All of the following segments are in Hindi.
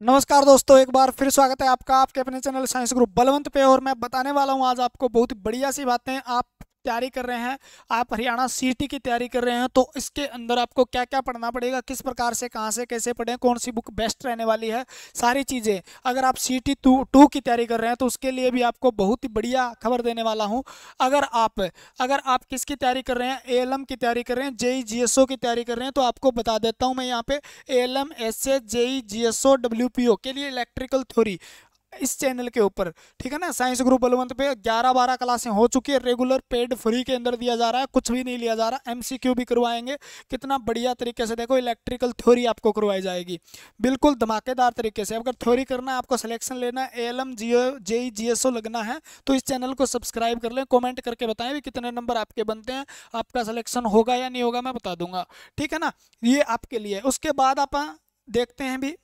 नमस्कार दोस्तों, एक बार फिर स्वागत है आपका आपके अपने चैनल साइंस ग्रुप बलवंत पे। और मैं बताने वाला हूँ आज आपको बहुत ही बढ़िया सी बातें। आप तैयारी कर रहे हैं, आप हरियाणा सीटी की तैयारी कर रहे हैं, तो इसके अंदर आपको क्या क्या पढ़ना पड़ेगा, किस प्रकार से, कहाँ से, कैसे पढ़ें, कौन सी बुक बेस्ट रहने वाली है, सारी चीज़ें। अगर आप सीटी टू की तैयारी कर रहे हैं तो उसके लिए भी आपको बहुत ही बढ़िया खबर देने वाला हूँ। अगर आप किसकी तैयारी कर रहे हैं, एएलएम की तैयारी कर रहे हैं, जेई जीएसओ की तैयारी कर रहे हैं, तो आपको बता देता हूँ मैं यहाँ पे। ALM, SA, JE, GSO, WPO के लिए इलेक्ट्रिकल थ्योरी इस चैनल के ऊपर, ठीक है ना, साइंस ग्रुप बलवंत पे 11-12 क्लासें हो चुकी है। रेगुलर पेड फ्री के अंदर दिया जा रहा है, कुछ भी नहीं लिया जा रहा। एमसीक्यू भी करवाएंगे, कितना बढ़िया तरीके से। देखो, इलेक्ट्रिकल थ्योरी आपको करवाई जाएगी बिल्कुल धमाकेदार तरीके से। अगर थ्योरी करना है, आपको सिलेक्शन लेना है, एएलएम, जियो, जेई, जीएसओ लगना है, तो इस चैनल को सब्सक्राइब कर लें। कमेंट करके बताएं भी कितने नंबर आपके बनते हैं, आपका सिलेक्शन होगा या नहीं होगा, मैं बता दूंगा, ठीक है ना। ये आपके लिए। उसके बाद आप देखते हैं भी।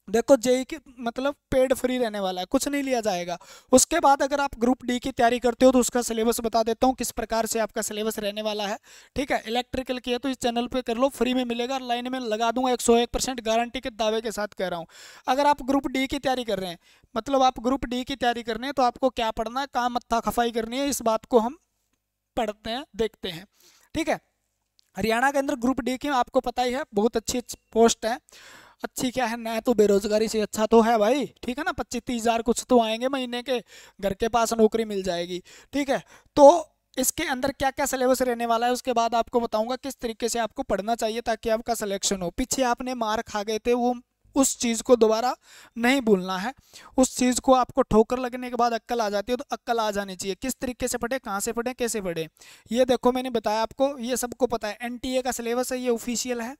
देखो, जेई की मतलब पेड फ्री रहने वाला है, कुछ नहीं लिया जाएगा। उसके बाद अगर आप ग्रुप डी की तैयारी करते हो तो उसका सिलेबस बता देता हूँ किस प्रकार से आपका सिलेबस रहने वाला है, ठीक है। इलेक्ट्रिकल की है तो इस चैनल पे कर लो, फ्री में मिलेगा, लाइन में लगा दूंगा, 101% गारंटी के दावे के साथ कह रहा हूँ। अगर आप ग्रुप डी की तैयारी कर रहे हैं, मतलब आप ग्रुप डी की तैयारी कर रहे हैं, तो आपको क्या पढ़ना है, कहाँ मत्था खफाई करनी है, इस बात को हम पढ़ते हैं, देखते हैं, ठीक है। हरियाणा के अंदर ग्रुप डी की आपको पता ही है, बहुत अच्छी अच्छी पोस्ट है। अच्छी क्या है, न तो बेरोजगारी से अच्छा तो है भाई, ठीक है ना। 25-30 हज़ार कुछ तो आएंगे महीने के, घर के पास नौकरी मिल जाएगी, ठीक है। तो इसके अंदर क्या क्या सिलेबस रहने वाला है, उसके बाद आपको बताऊंगा किस तरीके से आपको पढ़ना चाहिए ताकि आपका सिलेक्शन हो। पीछे आपने मार खा गए थे, वो उस चीज़ को दोबारा नहीं भूलना है। उस चीज़ को आपको ठोकर लगने के बाद अक्ल आ जाती है, तो अक्ल आ जानी चाहिए। किस तरीके से पढ़े, कहाँ से पढ़े, कैसे पढ़े, ये देखो मैंने बताया आपको, ये सबको पता है। एनटीए का सिलेबस है, ये ऑफिशियल है,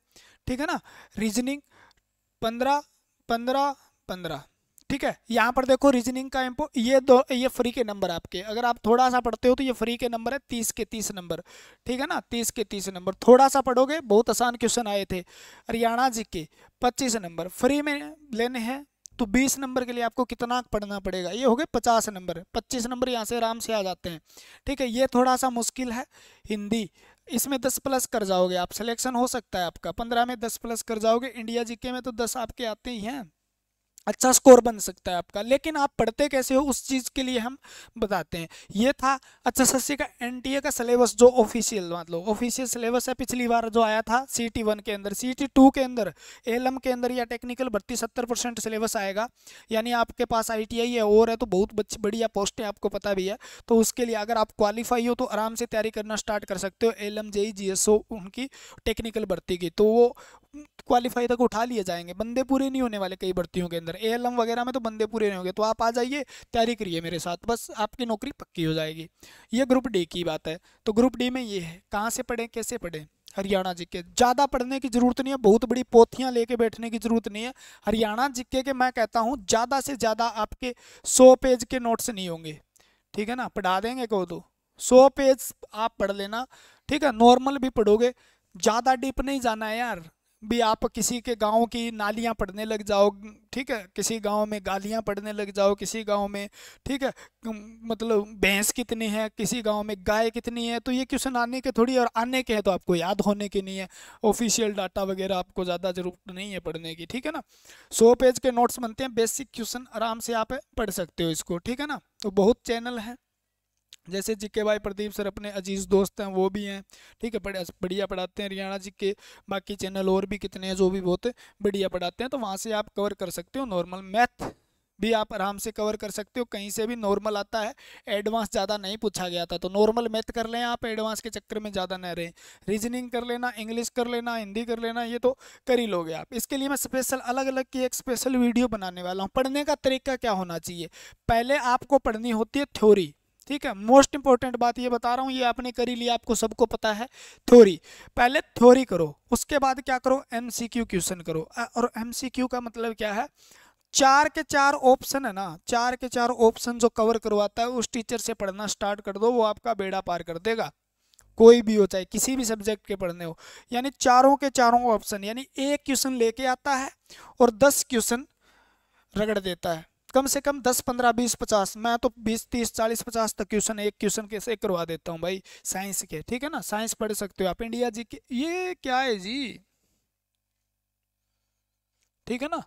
ठीक है ना। रीजनिंग 15-15-15, ठीक है। यहाँ पर देखो, रीजनिंग का इम्पो ये फ्री के नंबर आपके, अगर आप थोड़ा सा पढ़ते हो तो ये फ्री के नंबर है, 30 के 30 नंबर, ठीक है ना। 30 के 30 नंबर, थोड़ा सा पढ़ोगे, बहुत आसान क्वेश्चन आए थे। हरियाणा जी के 25 नंबर फ्री में लेने हैं, तो 20 नंबर के लिए आपको कितना पढ़ना पड़ेगा, ये हो गए 50 नंबर। 25 नंबर यहाँ से आराम से आ जाते हैं, ठीक है। ये थोड़ा सा मुश्किल है, हिंदी, इसमें 10 प्लस कर जाओगे आप, सिलेक्शन हो सकता है आपका। 15 में 10 प्लस कर जाओगे। इंडिया जीके में तो 10 आपके आते ही हैं, अच्छा स्कोर बन सकता है आपका। लेकिन आप पढ़ते कैसे हो, उस चीज़ के लिए हम बताते हैं। ये था अच्छा सस्सी का एनटीए का सिलेबस, जो ऑफिशियल, मतलब ऑफिशियल सिलेबस है। पिछली बार जो आया था सीटी 1 के अंदर, सीटी 2 के अंदर, एलएम के अंदर या टेक्निकल भर्ती 70% सिलेबस आएगा। यानी आपके पास आईटीआई है और है तो बहुत बढ़िया पोस्ट है, आपको पता भी है। तो उसके लिए अगर आप क्वालिफाई हो तो आराम से तैयारी करना स्टार्ट कर सकते हो। एलएम, जेई, जीएसओ उनकी टेक्निकल भर्ती की, तो वो क्वालिफाई तक उठा लिए जाएंगे। बंदे पूरे नहीं होने वाले कई भर्तियों के अंदर, एएलएम वगैरह में तो बंदे पूरे नहीं होंगे। तो आप आ जाइए, तैयारी करिए मेरे साथ, बस आपकी नौकरी पक्की हो जाएगी। ये ग्रुप डी की बात है। तो ग्रुप डी में ये है, कहाँ से पढ़ें, कैसे पढ़ें। हरियाणा जीके ज़्यादा पढ़ने की जरूरत नहीं है, बहुत बड़ी पोथियां लेके बैठने की जरूरत नहीं है। हरियाणा जीके के मैं कहता हूँ ज़्यादा से ज़्यादा आपके 100 पेज के नोट्स नहीं होंगे, ठीक है ना। पढ़ा देंगे कहो तो 100 पेज आप पढ़ लेना, ठीक है। नॉर्मल भी पढ़ोगे, ज़्यादा डीप नहीं जाना है यार। भी आप किसी के गांव की नालियां पढ़ने लग जाओ, ठीक है, किसी गांव में गालियां पढ़ने लग जाओ, किसी गांव में, ठीक है, मतलब भैंस कितनी है, किसी गांव में गाय कितनी है, तो ये क्वेश्चन आने के थोड़ी, और आने के हैं तो आपको याद होने के नहीं है। ऑफिशियल डाटा वगैरह आपको ज़्यादा जरूरत नहीं है पढ़ने की, ठीक है ना। 100 पेज के नोट्स बनते हैं, बेसिक क्वेश्चन आराम से आप पढ़ सकते हो इसको, ठीक है ना। तो बहुत चैनल हैं, जैसे जीके भाई प्रदीप सर अपने अजीज दोस्त हैं, वो भी हैं, ठीक है, बड़े बढ़िया पढ़ाते हैं हरियाणा जी के। बाकी चैनल और भी कितने हैं जो भी बहुत बढ़िया पढ़ाते हैं, तो वहाँ से आप कवर कर सकते हो। नॉर्मल मैथ भी आप आराम से कवर कर सकते हो, कहीं से भी नॉर्मल आता है। एडवांस ज़्यादा नहीं पूछा गया था, तो नॉर्मल मैथ कर लें आप, एडवांस के चक्कर में ज़्यादा न रहें। रीजनिंग कर लेना, इंग्लिश कर लेना, हिंदी कर लेना, ये तो कर ही लोगे आप। इसके लिए मैं स्पेशल अलग अलग की एक स्पेशल वीडियो बनाने वाला हूँ। पढ़ने का तरीका क्या होना चाहिए, पहले आपको पढ़नी होती है थ्योरी, ठीक है। मोस्ट इंपॉर्टेंट बात ये बता रहा हूँ, ये आपने करी लिया, आपको सबको पता है। थ्योरी, पहले थ्योरी करो, उसके बाद क्या करो, एमसीक्यू क्वेश्चन करो। और एमसीक्यू का मतलब क्या है, 4 के 4 ऑप्शन है ना, 4 के 4 ऑप्शन जो कवर करवाता है, उस टीचर से पढ़ना स्टार्ट कर दो, वो आपका बेड़ा पार कर देगा। कोई भी हो, चाहे किसी भी सब्जेक्ट के पढ़ने हो। यानी चारों के चारों ऑप्शन, यानी एक क्वेश्चन लेके आता है और 10 क्वेश्चन रगड़ देता है। कम से कम 10 15 20 50, मैं तो 20 30 40 50 तक क्वेश्चन एक क्वेश्चन के से करवा देता हूँ भाई, साइंस के, ठीक है ना। साइंस पढ़ सकते हो आप, इंडिया जी के, ये क्या है जी, ठीक है ना।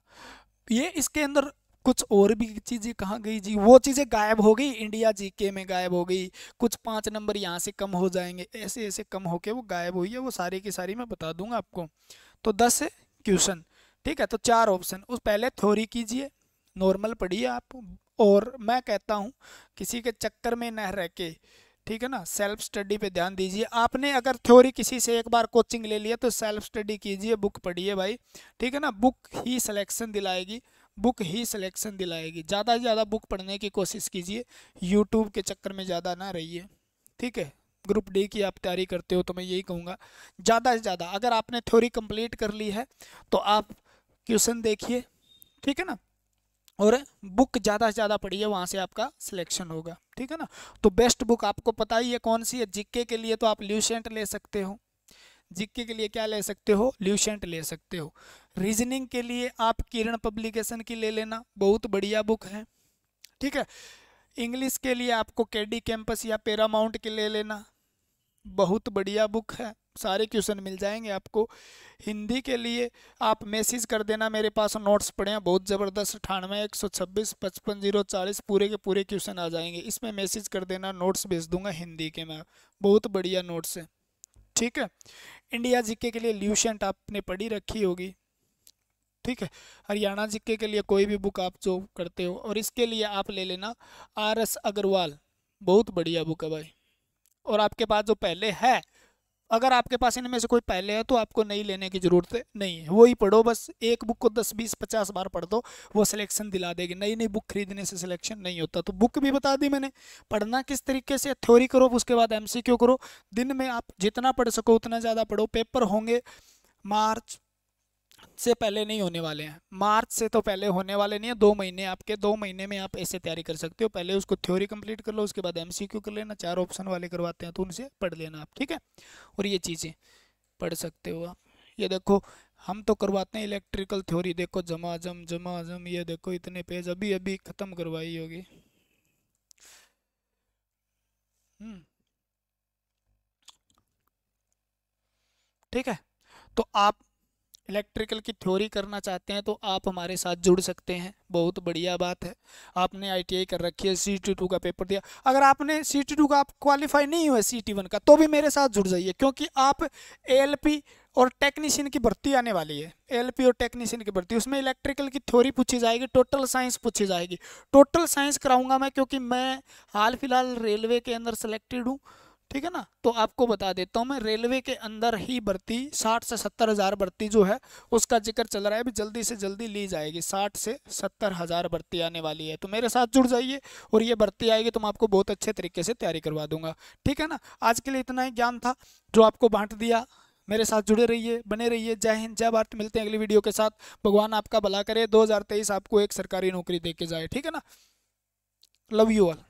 ये इसके अंदर कुछ और भी चीजें कहाँ गई जी, वो चीजें गायब हो गई, इंडिया जीके में गायब हो गई, कुछ 5 नंबर यहाँ से कम हो जाएंगे, ऐसे ऐसे कम होके वो गायब हुई है, वो सारी की सारी मैं बता दूंगा आपको। तो 10 क्वेश्चन, ठीक है। तो 4 ऑप्शन, उस पहले थ्योरी कीजिए, नॉर्मल पढ़िए आप, और मैं कहता हूँ किसी के चक्कर में न रह के, ठीक है ना, सेल्फ स्टडी पे ध्यान दीजिए। आपने अगर थ्योरी किसी से एक बार कोचिंग ले लिया तो सेल्फ स्टडी कीजिए, बुक पढ़िए भाई, ठीक है ना। बुक ही सिलेक्शन दिलाएगी, बुक ही सिलेक्शन दिलाएगी। ज़्यादा से ज़्यादा बुक पढ़ने की कोशिश कीजिए, यूट्यूब के चक्कर में ज़्यादा ना रहिए, ठीक है। ग्रुप डी की आप तैयारी करते हो तो मैं यही कहूँगा, ज़्यादा से ज़्यादा अगर आपने थ्योरी कंप्लीट कर ली है तो आप क्वेश्चन देखिए, ठीक है ना, और बुक ज़्यादा से ज़्यादा पढ़िए, वहाँ से आपका सिलेक्शन होगा, ठीक है ना। तो बेस्ट बुक आपको पता ही है कौन सी है। जीके के लिए तो आप ल्यूसेंट ले सकते हो, जीके के लिए क्या ले सकते हो, ल्यूसेंट ले सकते हो। रीजनिंग के लिए आप किरण पब्लिकेशन की ले लेना, बहुत बढ़िया बुक है, ठीक है। इंग्लिश के लिए आपको केडी कैंपस या पैरामाउंट की ले लेना, बहुत बढ़िया बुक है, सारे क्वेश्चन मिल जाएंगे आपको। हिंदी के लिए आप मैसेज कर देना, मेरे पास नोट्स पड़े हैं बहुत ज़बरदस्त, 98 126 55 040 पूरे के पूरे क्वेश्चन आ जाएंगे, इसमें मैसेज कर देना, नोट्स भेज दूंगा हिंदी के मैं, बहुत बढ़िया नोट्स है, ठीक है। इंडिया जीके के लिए ल्यूसेंट आपने पढ़ी रखी होगी, ठीक है। हरियाणा जीके के लिए कोई भी बुक आप जो करते हो, और इसके लिए आप ले लेना RS अग्रवाल, बहुत बढ़िया बुक है भाई। और आपके पास जो पहले है, अगर आपके पास इनमें से कोई पहले है तो आपको नहीं लेने की जरूरत नहीं है, वही पढ़ो बस, एक बुक को 10 20 50 बार पढ़ दो, वो सिलेक्शन दिला देगी। नई नई बुक खरीदने से सिलेक्शन नहीं होता। तो बुक भी बता दी मैंने, पढ़ना किस तरीके से, थ्योरी करो, उसके बाद MCQ करो, दिन में आप जितना पढ़ सको उतना ज़्यादा पढ़ो। पेपर होंगे मार्च से पहले नहीं होने वाले हैं, मार्च से तो पहले होने वाले नहीं है, 2 महीने आपके, 2 महीने में आप ऐसे तैयारी कर सकते हो। पहले उसको थ्योरी कंप्लीट कर लो, उसके बाद MCQ कर लेना, 4 ऑप्शन वाले करवाते हैं तो उनसे पढ़ लेना आप, ठीक है। और ये चीज़ें पढ़ सकते हो आप। ये देखो हम तो करवाते हैं इलेक्ट्रिकल थ्योरी, देखो जमाजम, ये देखो इतने पेज अभी अभी ख़त्म करवाई होगी। ठीक है। तो आप इलेक्ट्रिकल की थ्योरी करना चाहते हैं तो आप हमारे साथ जुड़ सकते हैं, बहुत बढ़िया बात है। आपने ITI कर रखी है, CT2 का पेपर दिया, अगर आपने CT2 का आप क्वालिफाई नहीं हुआ CT1 का तो भी मेरे साथ जुड़ जाइए, क्योंकि आप ALP और टेक्नीशियन की भर्ती आने वाली है, ALP और टेक्नीशियन की भर्ती, उसमें इलेक्ट्रिकल की थ्योरी पूछी जाएगी, टोटल साइंस पूछी जाएगी। टोटल साइंस कराऊंगा मैं, क्योंकि मैं हाल फिलहाल रेलवे के अंदर सेलेक्टेड हूँ, ठीक है ना। तो आपको बता देता हूँ मैं, रेलवे के अंदर ही भर्ती 60 से 70 हज़ार भर्ती जो है उसका जिक्र चल रहा है, अभी जल्दी से जल्दी ली जाएगी, 60 से 70 हज़ार भर्ती आने वाली है। तो मेरे साथ जुड़ जाइए, और ये भर्ती आएगी तो मैं आपको बहुत अच्छे तरीके से तैयारी करवा दूंगा, ठीक है ना। आज के लिए इतना ही ज्ञान था जो आपको बांट दिया, मेरे साथ जुड़े रहिए, बने रहिए। जय हिंद, जय भारत, मिलते हैं अगली वीडियो के साथ। भगवान आपका भला करे, 2023 आपको एक सरकारी नौकरी दे के जाए, ठीक है ना। Love you all.